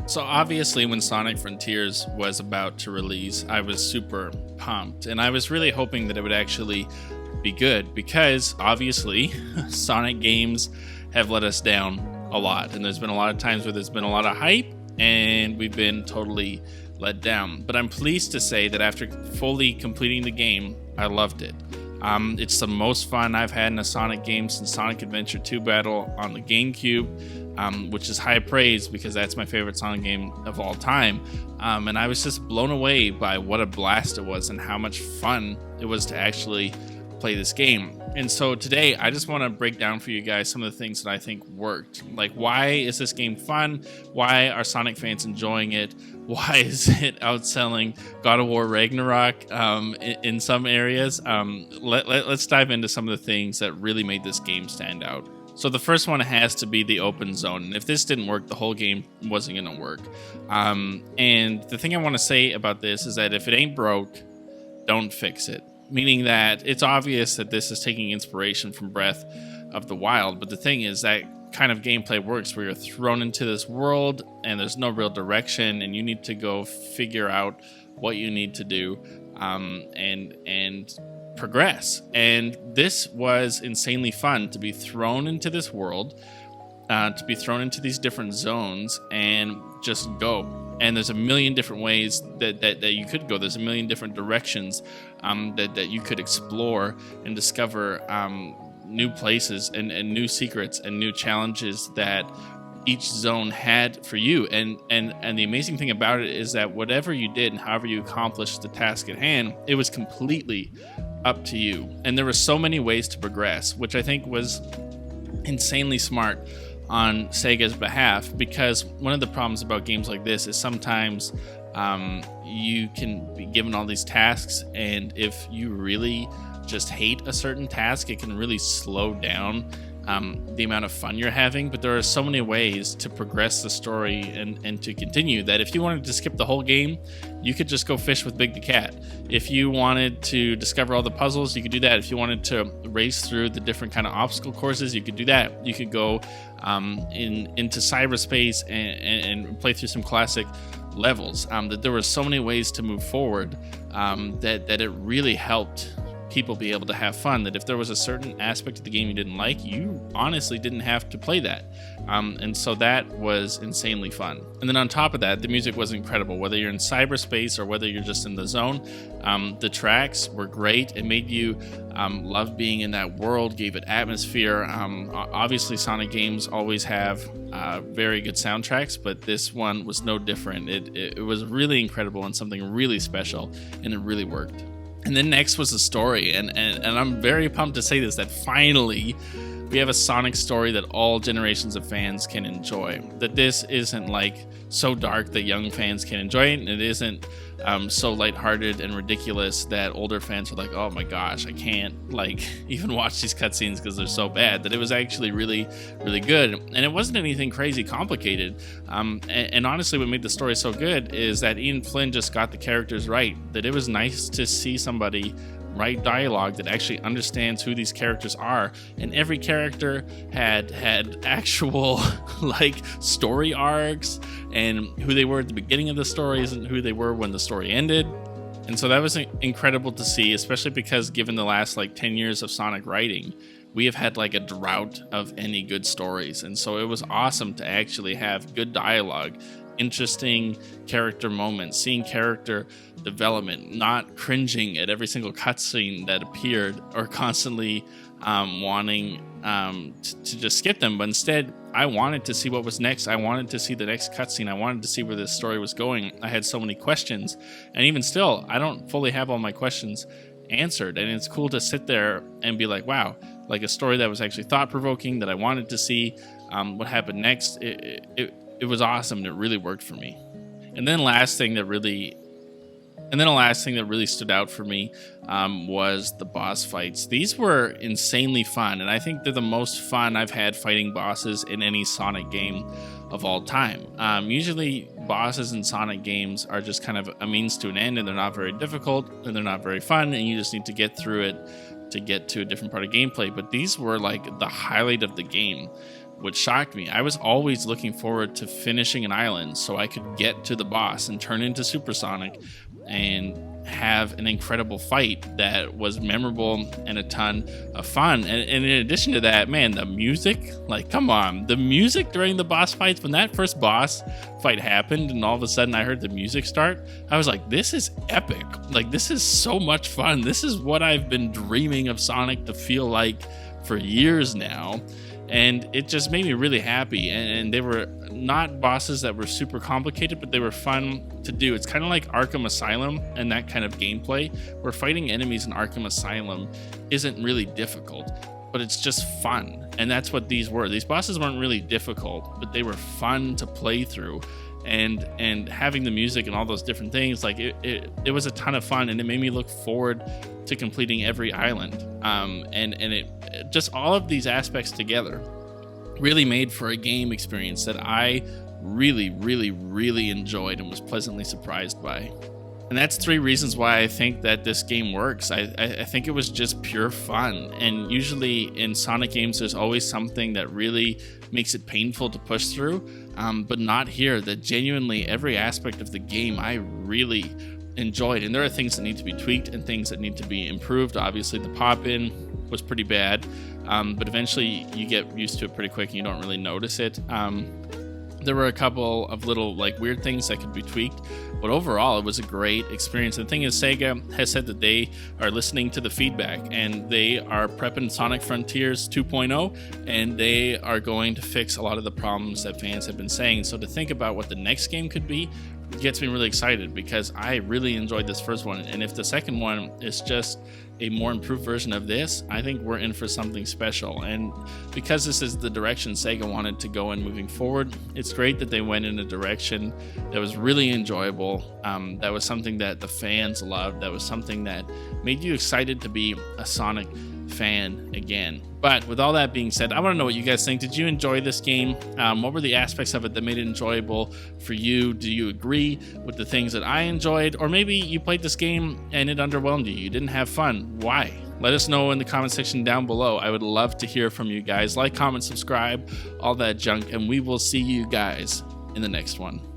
So obviously when Sonic Frontiers was about to release, I was super pumped, and I was really hoping that it would actually be good because obviously Sonic games have let us down a lot, and there's been a lot of times where there's been a lot of hype and we've been totally let down. But I'm pleased to say that after fully completing the game, I loved it. It's the most fun I've had in a Sonic game since Sonic Adventure 2 Battle on the GameCube, which is high praise because that's my favorite Sonic game of all time. And I was just blown away by what a blast it was and how much fun it was to actually play this game. And so today I just want to break down for you guys some of the things that I think worked. Like, why is this game fun? Why are Sonic fans enjoying it? Why is it outselling God of War Ragnarok in some areas? Let's dive into some of the things that really made this game stand out. So the first one has to be the open zone. And if this didn't work, the whole game wasn't going to work. And the thing I want to say about this is that if it ain't broke, don't fix it. Meaning that it's obvious that this is taking inspiration from Breath of the Wild. But the thing is that kind of gameplay works where you're thrown into this world and there's no real direction and you need to go figure out what you need to do and progress. And this was insanely fun to be thrown into this world, to be thrown into these different zones and just go. And there's a million different ways that you could go. There's a million different directions that you could explore and discover new places and new secrets and new challenges that each zone had for you. And the amazing thing about it is that whatever you did and however you accomplished the task at hand, it was completely up to you. And there were so many ways to progress, which I think was insanely smart on Sega's behalf, because one of the problems about games like this is sometimes you can be given all these tasks, and if you really just hate a certain task, it can really slow down the amount of fun you're having. But there are so many ways to progress the story and to continue that if you wanted to skip the whole game, you could just go fish with Big the Cat. If you wanted to discover all the puzzles, you could do that. If you wanted to race through the different kind of obstacle courses, you could do that. You could go into cyberspace and play through some classic levels. That there were so many ways to move forward that it really helped people be able to have fun, that if there was a certain aspect of the game you didn't like, you honestly didn't have to play that. And so that was insanely fun. And then on top of that, the music was incredible. Whether you're in cyberspace or whether you're just in the zone, the tracks were great. It made you love being in that world, gave it atmosphere. Obviously, Sonic games always have very good soundtracks, but this one was no different. It was really incredible and something really special, and it really worked. And then next was the story, and I'm very pumped to say this, that finally we have a Sonic story that all generations of fans can enjoy. That this isn't like so dark that young fans can enjoy it, and it isn't so lighthearted and ridiculous that older fans are like, oh my gosh, I can't like even watch these cutscenes because they're so bad. That it was actually really, really good, and it wasn't anything crazy complicated. And honestly, what made the story so good is that Ian Flynn just got the characters right. That it was nice to see somebody write dialogue that actually understands who these characters are, and every character had actual like story arcs and who they were at the beginning of the stories and who they were when the story ended. And so that was incredible to see, especially because given the last like 10 years of Sonic writing, we have had like a drought of any good stories. And so it was awesome to actually have good dialogue, interesting character moments, seeing character development, not cringing at every single cutscene that appeared or constantly wanting to just skip them. But instead, I wanted to see what was next. I wanted to see the next cutscene. I wanted to see where this story was going. I had so many questions, and even still, I don't fully have all my questions answered. And it's cool to sit there and be like, wow, like a story that was actually thought-provoking, that I wanted to see what happened next. It was awesome, and it really worked for me. And then the last thing that really stood out for me was the boss fights. These were insanely fun, and I think they're the most fun I've had fighting bosses in any Sonic game of all time. Usually bosses in Sonic games are just kind of a means to an end, and they're not very difficult, and they're not very fun, and you just need to get through it to get to a different part of gameplay. But these were like the highlight of the game, what shocked me. I was always looking forward to finishing an island so I could get to the boss and turn into Supersonic and have an incredible fight that was memorable and a ton of fun. And in addition to that, man, the music, like, come on, the music during the boss fights, when that first boss fight happened and all of a sudden I heard the music start, I was like, this is epic. Like, this is so much fun. This is what I've been dreaming of Sonic to feel like for years now. And it just made me really happy. And they were not bosses that were super complicated, but they were fun to do. It's kind of like Arkham Asylum and that kind of gameplay, where fighting enemies in Arkham Asylum isn't really difficult, but it's just fun. And that's what these were. These bosses weren't really difficult, but they were fun to play through. And having the music and all those different things, like it was a ton of fun, and it made me look forward to completing every island. And it just, all of these aspects together really made for a game experience that I really, really, really enjoyed and was pleasantly surprised by. And that's 3 reasons why I think that this game works. I think it was just pure fun. And usually in Sonic games, there's always something that really makes it painful to push through, but not here. That genuinely every aspect of the game I really enjoyed. And there are things that need to be tweaked and things that need to be improved. Obviously, the pop-in was pretty bad, but eventually you get used to it pretty quick and you don't really notice it. There were a couple of little like weird things that could be tweaked, but overall it was a great experience. And the thing is, Sega has said that they are listening to the feedback and they are prepping Sonic Frontiers 2.0, and they are going to fix a lot of the problems that fans have been saying. So to think about what the next game could be gets me really excited, because I really enjoyed this first one. And if the second one is just a more improved version of this, I think we're in for something special. And because this is the direction Sega wanted to go in moving forward, it's great that they went in a direction that was really enjoyable, that was something that the fans loved, that was something that made you excited to be a Sonic fan again. But with all that being said, I want to know what you guys think. Did you enjoy this game? What were the aspects of it that made it enjoyable for you? Do you agree with the things that I enjoyed? Or maybe you played this game and it underwhelmed you. You didn't have fun. Why? Let us know in the comment section down below. I would love to hear from you guys. Like, comment, subscribe, all that junk, and we will see you guys in the next one.